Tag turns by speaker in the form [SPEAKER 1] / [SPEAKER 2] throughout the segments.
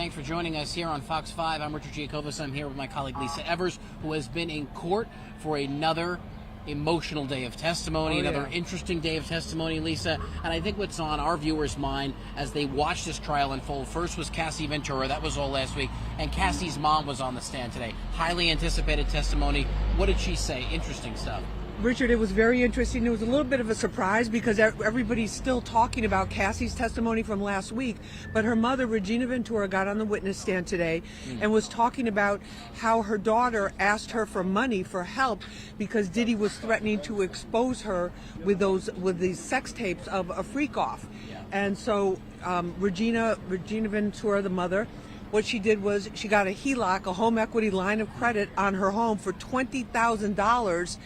[SPEAKER 1] Thanks for joining us here on Fox 5. I'm Richard Giacovas. I'm here with my colleague Lisa Evers, who has been in court for another emotional day of testimony, another interesting day of testimony, Lisa. And I think what's on our viewers' mind as they watch this trial unfold, first was Cassie Ventura. That was all last week. And Cassie's mom was on the stand today. Highly anticipated testimony. What did she say? Interesting stuff.
[SPEAKER 2] Richard, it was very interesting. It was a little bit of a surprise because everybody's still talking about Cassie's testimony from last week. But her mother, Regina Ventura, got on the witness stand today and was talking about how her daughter asked her for money for help because Diddy was threatening to expose her with these sex tapes of a freak off. And so Regina Ventura, the mother, what she did was she got a HELOC, a home equity line of credit, on her home for $20,000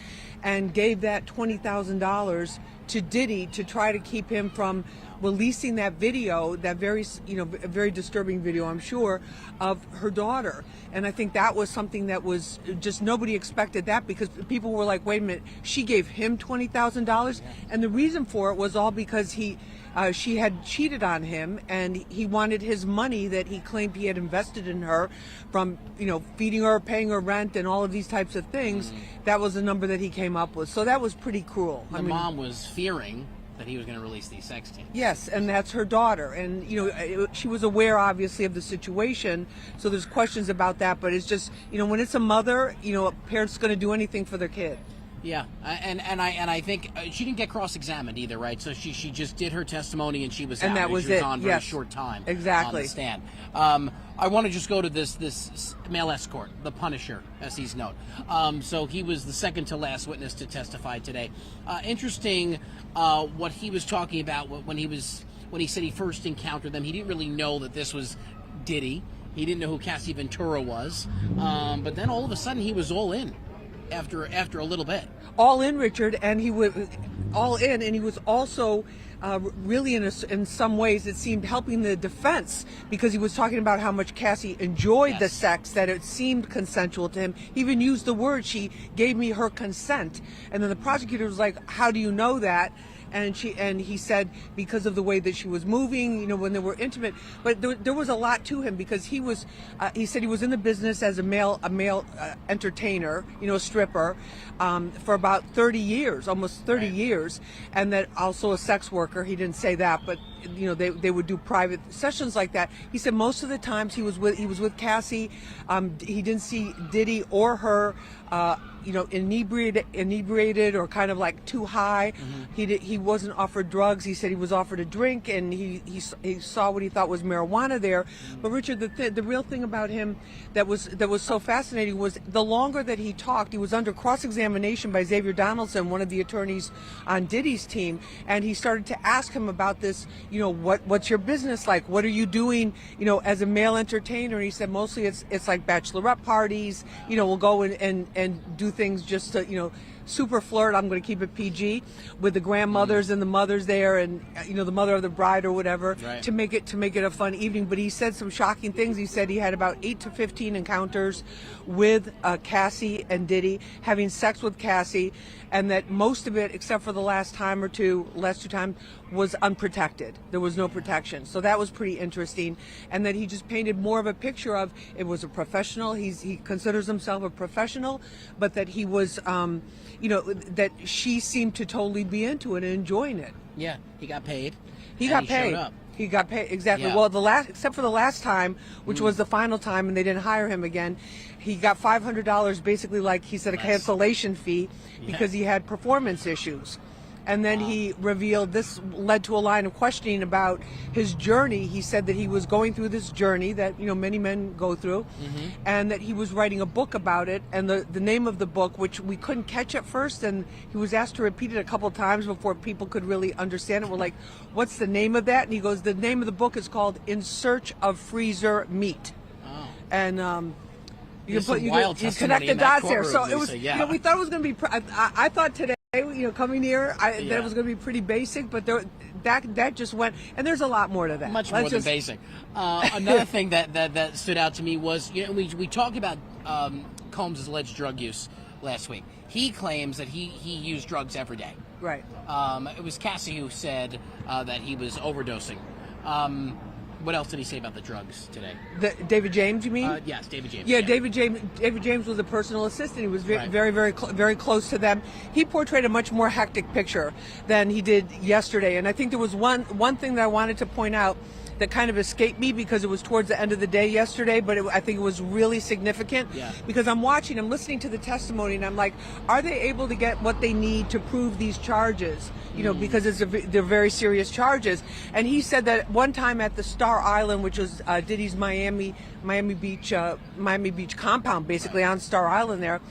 [SPEAKER 2] and gave that $20,000 to Diddy to try to keep him from releasing that video, that very disturbing video, I'm sure, of her daughter. And I think that was something that was just, nobody expected that, because people were like, wait a minute, she gave him $20,000? And the reason for it was all because she had cheated on him, and he wanted his money that he claimed he had invested in her from, feeding her, paying her rent, and all of these types of things. That was the number that he came up with. So that was pretty cruel.
[SPEAKER 1] The mom was fearing that he was going to release these sex tapes.
[SPEAKER 2] Yes, and that's her daughter. And, she was aware, obviously, of the situation. So there's questions about that. But it's just, when it's a mother, a parent's going to do anything for their kid.
[SPEAKER 1] Yeah, and I think she didn't get cross-examined either, right? So she just did her testimony and she was out.
[SPEAKER 2] And that was
[SPEAKER 1] she was
[SPEAKER 2] it.
[SPEAKER 1] on very short time.
[SPEAKER 2] Exactly.
[SPEAKER 1] On the stand. I want to just go to this male escort, the Punisher, as he's known. So he was the second to last witness to testify today. Interesting what he was talking about when he said he first encountered them. He didn't really know that this was Diddy. He didn't know who Cassie Ventura was. But then all of a sudden he was all in. After a little bit,
[SPEAKER 2] all in, Richard, and he was all in, and he was also really in some ways it seemed helping the defense, because he was talking about how much Cassie enjoyed the sex, that it seemed consensual to him. He even used the word, she gave me her consent. And then the prosecutor was like, how do you know that? And he said because of the way that she was moving, when they were intimate. But there was a lot to him, because he said he was in the business as a male entertainer, a stripper, for about 30 years, almost 30 years, and that also a sex worker. He didn't say that, but they would do private sessions like that. He said most of the times he was with Cassie. He didn't see Diddy or her inebriated or kind of like too high. He wasn't offered drugs. He said he was offered a drink, and he saw what he thought was marijuana there. But Richard, the real thing about him that was so fascinating was the longer that he talked, he was under cross-examination by Xavier Donaldson, one of the attorneys on Diddy's team, and he started to ask him about this. What's your business like? What are you doing, as a male entertainer? And he said mostly it's like bachelorette parties. We'll go and do things just to, super flirt. I'm going to keep it PG with the grandmothers and the mothers there, and the mother of the bride or whatever, to make it a fun evening. But he said some shocking things. He said he had about 8 to 15 encounters with Cassie and Diddy, having sex with Cassie, and that most of it, except for the last two times, was unprotected. There was no protection. So that was pretty interesting. And that he just painted more of a picture of it was a professional. He considers himself a professional, but that he was, that she seemed to totally be into it and enjoying it.
[SPEAKER 1] Yeah, he got paid.
[SPEAKER 2] He got paid.
[SPEAKER 1] Showed up.
[SPEAKER 2] He got paid, exactly.
[SPEAKER 1] Yeah.
[SPEAKER 2] Well, except for the last time, which was the final time, and they didn't hire him again, he got $500, basically, like he said, a cancellation fee, because he had performance issues. And then he revealed, this led to a line of questioning about his journey. He said that he was going through this journey that, many men go through, and that he was writing a book about it. And the name of the book, which we couldn't catch at first, and he was asked to repeat it a couple of times before people could really understand it. We're like, what's the name of that? And he goes, the name of the book is called In Search of Freezer Meat. Oh. And you connect the dots there. So it was, we thought it was going to be, I thought today, coming here, that it was going to be pretty basic, but that just went, and there's a lot more to that.
[SPEAKER 1] Much more than basic. Another thing that stood out to me was, we talked about Combs' alleged drug use last week. He claims that he used drugs every day.
[SPEAKER 2] Right.
[SPEAKER 1] It was Cassie who said that he was overdosing. What else did he say about the drugs today?
[SPEAKER 2] David James, you mean?
[SPEAKER 1] Yes, David James.
[SPEAKER 2] Yeah, David James was a personal assistant. He was
[SPEAKER 1] Right.
[SPEAKER 2] very close to them. He portrayed a much more hectic picture than he did yesterday. And I think there was one thing that I wanted to point out that kind of escaped me because it was towards the end of the day yesterday, but I think it was really significant.
[SPEAKER 1] Yeah.
[SPEAKER 2] Because I'm listening to the testimony, and I'm like, are they able to get what they need to prove these charges? You know, because they're very serious charges. And he said that one time at the Star Island, which was Diddy's Miami Beach compound, basically on Star Island there.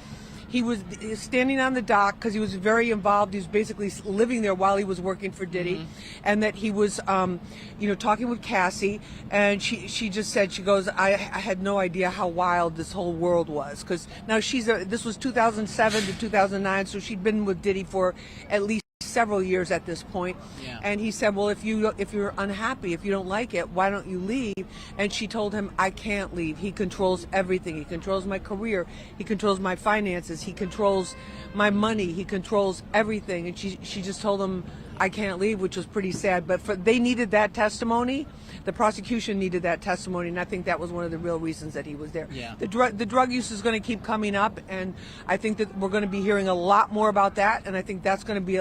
[SPEAKER 2] He was standing on the dock because he was very involved. He was basically living there while he was working for Diddy, and that he was, talking with Cassie. And she just said, she goes, I had no idea how wild this whole world was, because now this was 2007 to 2009, so she'd been with Diddy for at least several years at this point.
[SPEAKER 1] Yeah.
[SPEAKER 2] And he said, well, if you're unhappy, if you don't like it, why don't you leave? And she told him, I can't leave. He controls everything. He controls my career. He controls my finances. He controls my money. He controls everything. And she just told him, I can't leave, which was pretty sad. But they needed that testimony. The prosecution needed that testimony, and I think that was one of the real reasons that he was there.
[SPEAKER 1] Yeah.
[SPEAKER 2] The drug use is going to keep coming up, and I think that we're going to be hearing a lot more about that, and I think that's going to be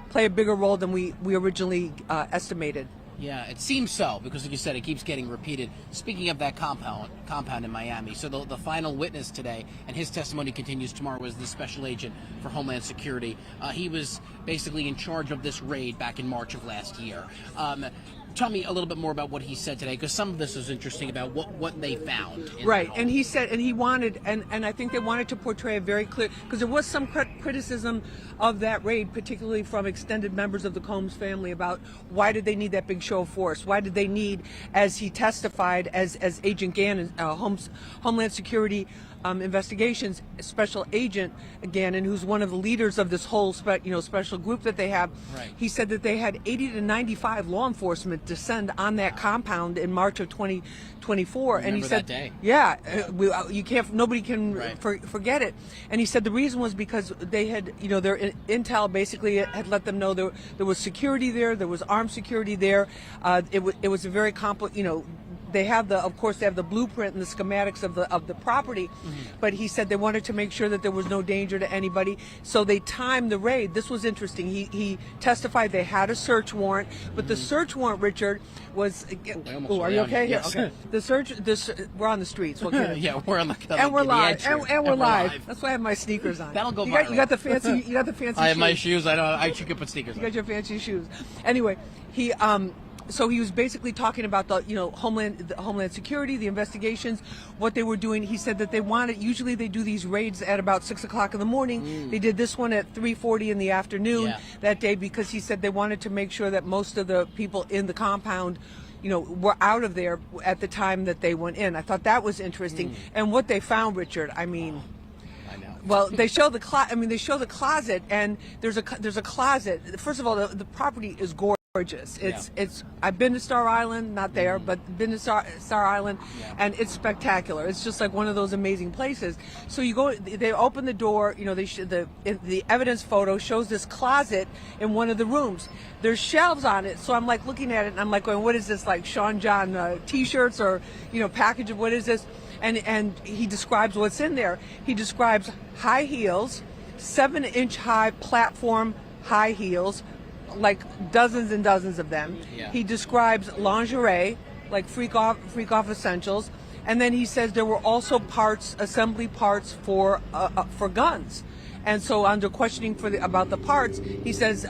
[SPEAKER 2] play a bigger role than we originally estimated.
[SPEAKER 1] Yeah, it seems so, because like you said, it keeps getting repeated. Speaking of that compound in Miami, so the final witness today, and his testimony continues tomorrow, was the special agent for Homeland Security. He was basically in charge of this raid back in March of last year. Tell me a little bit more about what he said today, because some of this is interesting about what they found.
[SPEAKER 2] Right, and he said, and he wanted, and I think they wanted to portray a very clear, because there was some criticism of that raid, particularly from extended members of the Combs family, about why did they need that big show of force? Why did they need, as he testified, as Agent Gannon, Homeland Security investigations special agent Gannon, who's one of the leaders of this whole special group that they have.
[SPEAKER 1] Right.
[SPEAKER 2] He said that they had 80 to 95 law enforcement descend on that compound in March of 2024. And he said,
[SPEAKER 1] that day.
[SPEAKER 2] yeah, you can't, nobody can
[SPEAKER 1] Right.
[SPEAKER 2] forget it. And he said the reason was because they had, their intel basically had let them know there was security there was armed security there. It was a very they have of course they have the blueprint and the schematics of the property, but he said they wanted to make sure that there was no danger to anybody, so they timed the raid. This was interesting. He testified they had a search warrant, but the search warrant, Richard, was. Are you okay?
[SPEAKER 1] Yes.
[SPEAKER 2] Okay. We're on the streets. What can
[SPEAKER 1] Yeah, we're on the
[SPEAKER 2] and we're live. And we're live.
[SPEAKER 1] live.
[SPEAKER 2] That's why I have my sneakers on.
[SPEAKER 1] That'll go
[SPEAKER 2] you
[SPEAKER 1] viral.
[SPEAKER 2] You got the fancy. You got the fancy.
[SPEAKER 1] I have
[SPEAKER 2] shoes.
[SPEAKER 1] my shoes. I should could put sneakers
[SPEAKER 2] You
[SPEAKER 1] on.
[SPEAKER 2] got your fancy shoes. Anyway, so he was basically talking about the Homeland Security, the investigations, what they were doing. He said that usually they do these raids at about 6 o'clock in the morning. They did this one at 3:40 in the afternoon that day, because he said they wanted to make sure that most of the people in the compound were out of there at the time that they went in. I thought that was interesting. And what they found, Richard, I mean, well, they show the closet, and there's a closet. First of all, the property is gorgeous. It's I've been to Star Island, not there, but been to Star Island, and it's spectacular. It's just like one of those amazing places. So you go, they open the door, the evidence photo shows this closet in one of the rooms. There's shelves on it, so I'm like looking at it, and I'm like going, what is this, like Sean John t-shirts or package of what is this? And he describes what's in there. He describes high heels, 7-inch high platform high heels, like dozens and dozens of them.
[SPEAKER 1] Yeah.
[SPEAKER 2] He describes lingerie, like freak off essentials, and then he says there were also assembly parts for guns. And so under questioning about the parts, he says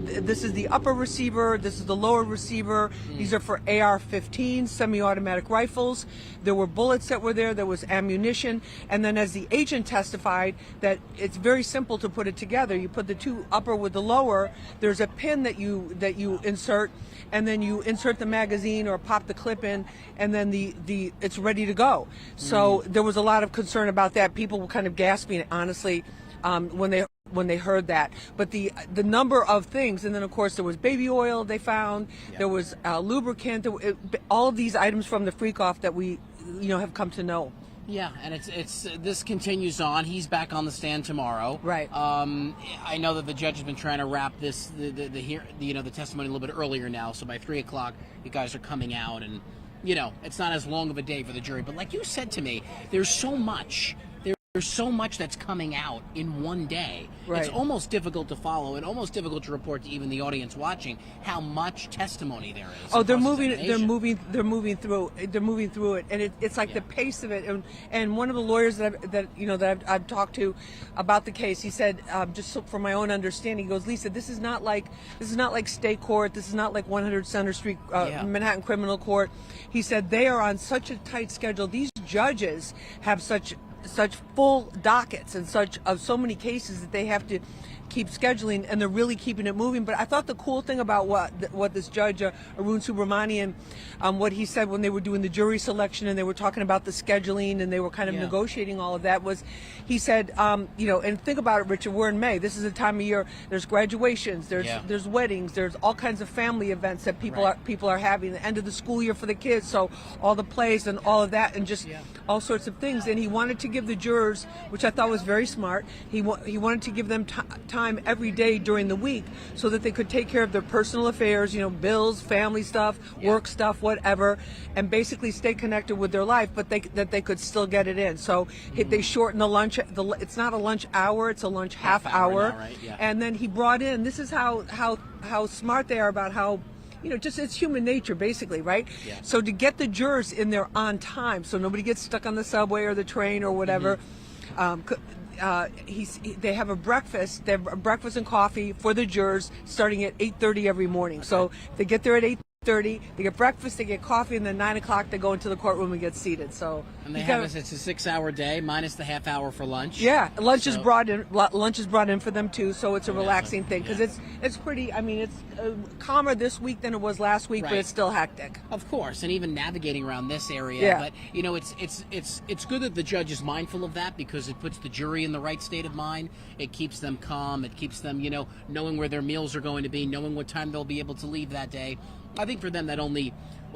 [SPEAKER 2] this is the upper receiver, this is the lower receiver. These are for AR-15 semi-automatic rifles. There were bullets that were there was ammunition, and then as the agent testified, that it's very simple to put it together. You put the two upper with the lower, there's a pin that you insert, and then you insert the magazine or pop the clip in, and then it's ready to go. So there was a lot of concern about that. People were kind of gasping, honestly, when they heard that. But the number of things, and then of course there was baby oil they found, there was lubricant, all of these items from the freak off that we have come to know.
[SPEAKER 1] Yeah, and it's this continues on. He's back on the stand tomorrow.
[SPEAKER 2] Right.
[SPEAKER 1] I know that the judge has been trying to wrap the testimony a little bit earlier now. So by 3 o'clock, you guys are coming out, and it's not as long of a day for the jury. But like you said to me, there's so much. There's so much that's coming out in one day.
[SPEAKER 2] Right.
[SPEAKER 1] It's almost difficult to follow and almost difficult to report to even the audience watching how much testimony there is.
[SPEAKER 2] Oh, they're moving through it, and it's like the pace of it. And one of the lawyers that I've talked to about the case, he said, just so for my own understanding, he goes, Lisa, this is not like state court. This is not like 100 Center Street, Manhattan Criminal Court. He said they are on such a tight schedule. These judges have such full dockets and so many cases that they have to keep scheduling, and they're really keeping it moving. But I thought the cool thing about what this judge Arun Subramanian, what he said when they were doing the jury selection and they were talking about the scheduling and they were kind of negotiating all of that, was he said, and think about it, Richard, we're in May. This is a time of year. There's graduations, there's weddings, there's all kinds of family events that people are having. The end of the school year for the kids, so all the plays and all of that, and just all sorts of things. And he wanted to give the jurors, which I thought was very smart. He wanted to give them time every day during the week so that they could take care of their personal affairs, bills, family stuff, work stuff, whatever, and basically stay connected with their life, but that they could still get it in. So they shortened the lunch. It's not a lunch hour; it's a lunch half hour. Now, right? And then he brought in. This is how smart they are about how. Just it's human nature, basically, right? Yeah. So to get the jurors in there on time, so nobody gets stuck on the subway or the train or whatever. They have a breakfast. They have breakfast and coffee for the jurors starting at 8:30 every morning. Okay. So they get there at 8:30. They get breakfast. They get coffee, and then 9 o'clock they go into the courtroom and get seated. So
[SPEAKER 1] it's a 6-hour day minus the half hour for lunch.
[SPEAKER 2] Yeah, lunch is brought in. Lunch is brought in for them too. So it's a relaxing thing because it's pretty. I mean, it's calmer this week than it was last week, but it's still hectic.
[SPEAKER 1] Of course, and even navigating around this area. But it's good that the judge is mindful of that because it puts the jury in the right state of mind. It keeps them calm. It keeps them, knowing where their meals are going to be, knowing what time they'll be able to leave that day. I think for them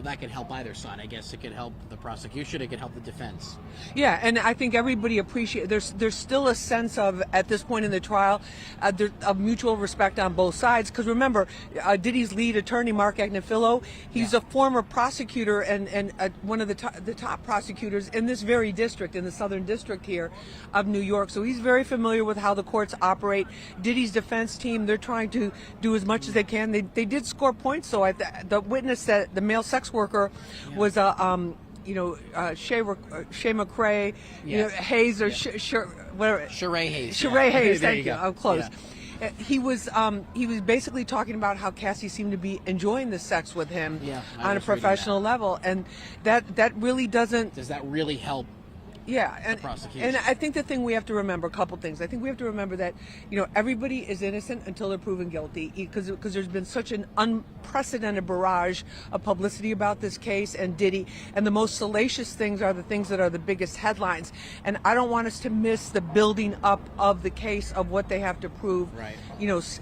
[SPEAKER 1] that can help either side. I guess it could help the prosecution. It could help the defense.
[SPEAKER 2] Yeah, and I think everybody appreciates. There's still a sense of, at this point in the trial, of mutual respect on both sides. Because remember, Diddy's lead attorney, Mark Agnifilo, he's a former prosecutor and one of the top prosecutors in this very district, in the Southern District here of New York. So he's very familiar with how the courts operate. Diddy's defense team, they're trying to do as much as they can. They did score points, so the witness, that the male sex worker, was Shay McCrae, Hayes, or whatever.
[SPEAKER 1] Sheree Hayes.
[SPEAKER 2] Sheree Hayes. Thank you. I'm close. Yeah. He was basically talking about how Cassie seemed to be enjoying the sex with him on a professional level, and that really doesn't.
[SPEAKER 1] Does that really help?
[SPEAKER 2] Yeah, and I think the thing we have to remember, a couple things. I think we have to remember that, everybody is innocent until they're proven guilty, because there's been such an unprecedented barrage of publicity about this case and Diddy, and the most salacious things are the things that are the biggest headlines. And I don't want us to miss the building up of the case, of what they have to prove,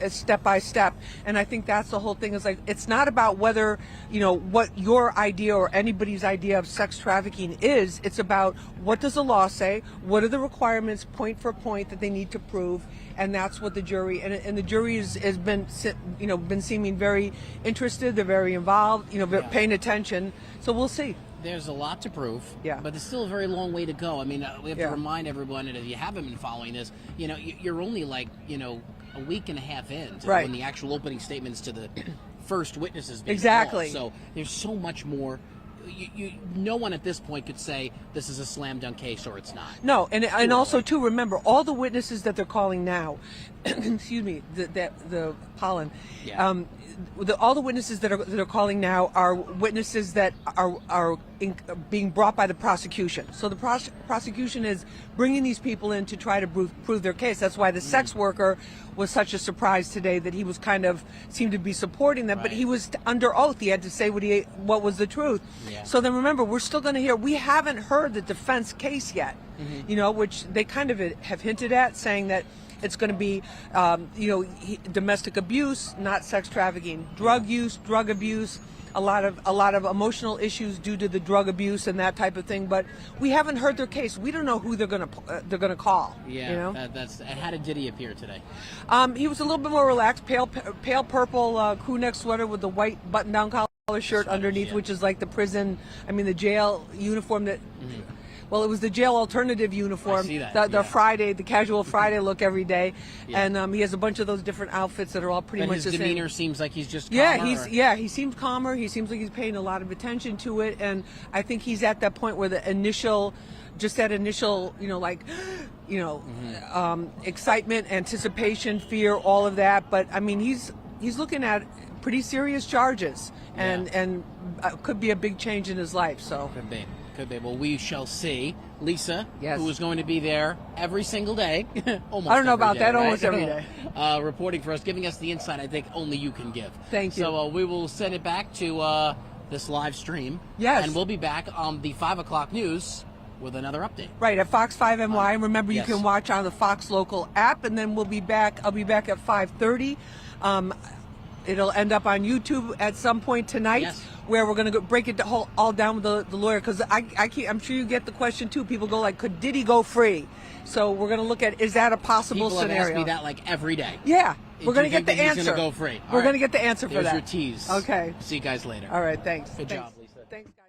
[SPEAKER 2] step by step. And I think that's the whole thing, is like, it's not about whether, what your idea or anybody's idea of sex trafficking is. It's about, what does the law say? What are the requirements, point for point, that they need to prove? And that's what the jury, and the jury has been seeming very interested. They're very involved, paying attention. So we'll see.
[SPEAKER 1] There's a lot to prove,
[SPEAKER 2] but
[SPEAKER 1] there's still a very long way to go. I mean, we have to remind everyone that if you haven't been following this, you're only like, a week and a half in to when the actual opening statements to the first witnesses being called. So there's so much more. No one at this point could say this is a slam dunk case or it's not.
[SPEAKER 2] No, and also too, remember, all the witnesses that they're calling now, excuse me, the pollen. Yeah. All the witnesses that are calling now are witnesses that are being brought by the prosecution. So the prosecution is bringing these people in to try to prove their case. That's why the sex worker was such a surprise today, that he was seemed to be supporting them, but he was under oath. He had to say what was the truth. Yeah. So then remember, we're still going to hear. We haven't heard the defense case yet, which they kind of have hinted at, saying that it's going to be, domestic abuse, not sex trafficking, drug use, drug abuse, a lot of emotional issues due to the drug abuse and that type of thing. But we haven't heard their case. We don't know who they're gonna call.
[SPEAKER 1] Yeah,
[SPEAKER 2] you know?
[SPEAKER 1] And how did Diddy appear today?
[SPEAKER 2] He was a little bit more relaxed, pale purple crew neck sweater with the white button-down collar shirt underneath, which is like the jail uniform that. Mm-hmm. Well, it was the jail alternative uniform,
[SPEAKER 1] I see that.
[SPEAKER 2] the casual Friday look every day, and he has a bunch of those different outfits that are all pretty much the same.
[SPEAKER 1] His demeanor seems like he's just calmer,
[SPEAKER 2] he seems calmer. He seems like he's paying a lot of attention to it, and I think he's at that point where that initial, excitement, anticipation, fear, all of that. But I mean, he's looking at pretty serious charges, and could be a big change in his life. So
[SPEAKER 1] could be. Well, we shall see. Lisa,
[SPEAKER 2] yes,
[SPEAKER 1] who is going to be there every single day, almost.
[SPEAKER 2] I don't know
[SPEAKER 1] every
[SPEAKER 2] about
[SPEAKER 1] day,
[SPEAKER 2] that.
[SPEAKER 1] right?
[SPEAKER 2] Almost every day.
[SPEAKER 1] Reporting for us, giving us the insight I think only you can give.
[SPEAKER 2] Thank you.
[SPEAKER 1] So we will send it back to this live stream.
[SPEAKER 2] Yes.
[SPEAKER 1] And we'll be back on the 5 o'clock news with another update.
[SPEAKER 2] Right, at Fox 5 NY. Remember, you
[SPEAKER 1] yes.
[SPEAKER 2] can watch on the Fox local app, and then we'll be back. I'll be back at 5:30. It'll end up on YouTube at some point tonight,
[SPEAKER 1] yes,
[SPEAKER 2] where we're going to break it all down with the lawyer. Because I'm sure you get the question too. People go like, could Diddy go free? So we're going to look at, is that a possible
[SPEAKER 1] People
[SPEAKER 2] scenario?
[SPEAKER 1] Have asked me that like every day.
[SPEAKER 2] Yeah, we're going to get the
[SPEAKER 1] He's
[SPEAKER 2] answer.
[SPEAKER 1] going to go free.
[SPEAKER 2] We're going to get the answer for
[SPEAKER 1] There's
[SPEAKER 2] that.
[SPEAKER 1] your tease.
[SPEAKER 2] Okay.
[SPEAKER 1] See you guys later.
[SPEAKER 2] All right. Thanks.
[SPEAKER 1] Good job, Lisa.
[SPEAKER 2] Thanks, guys.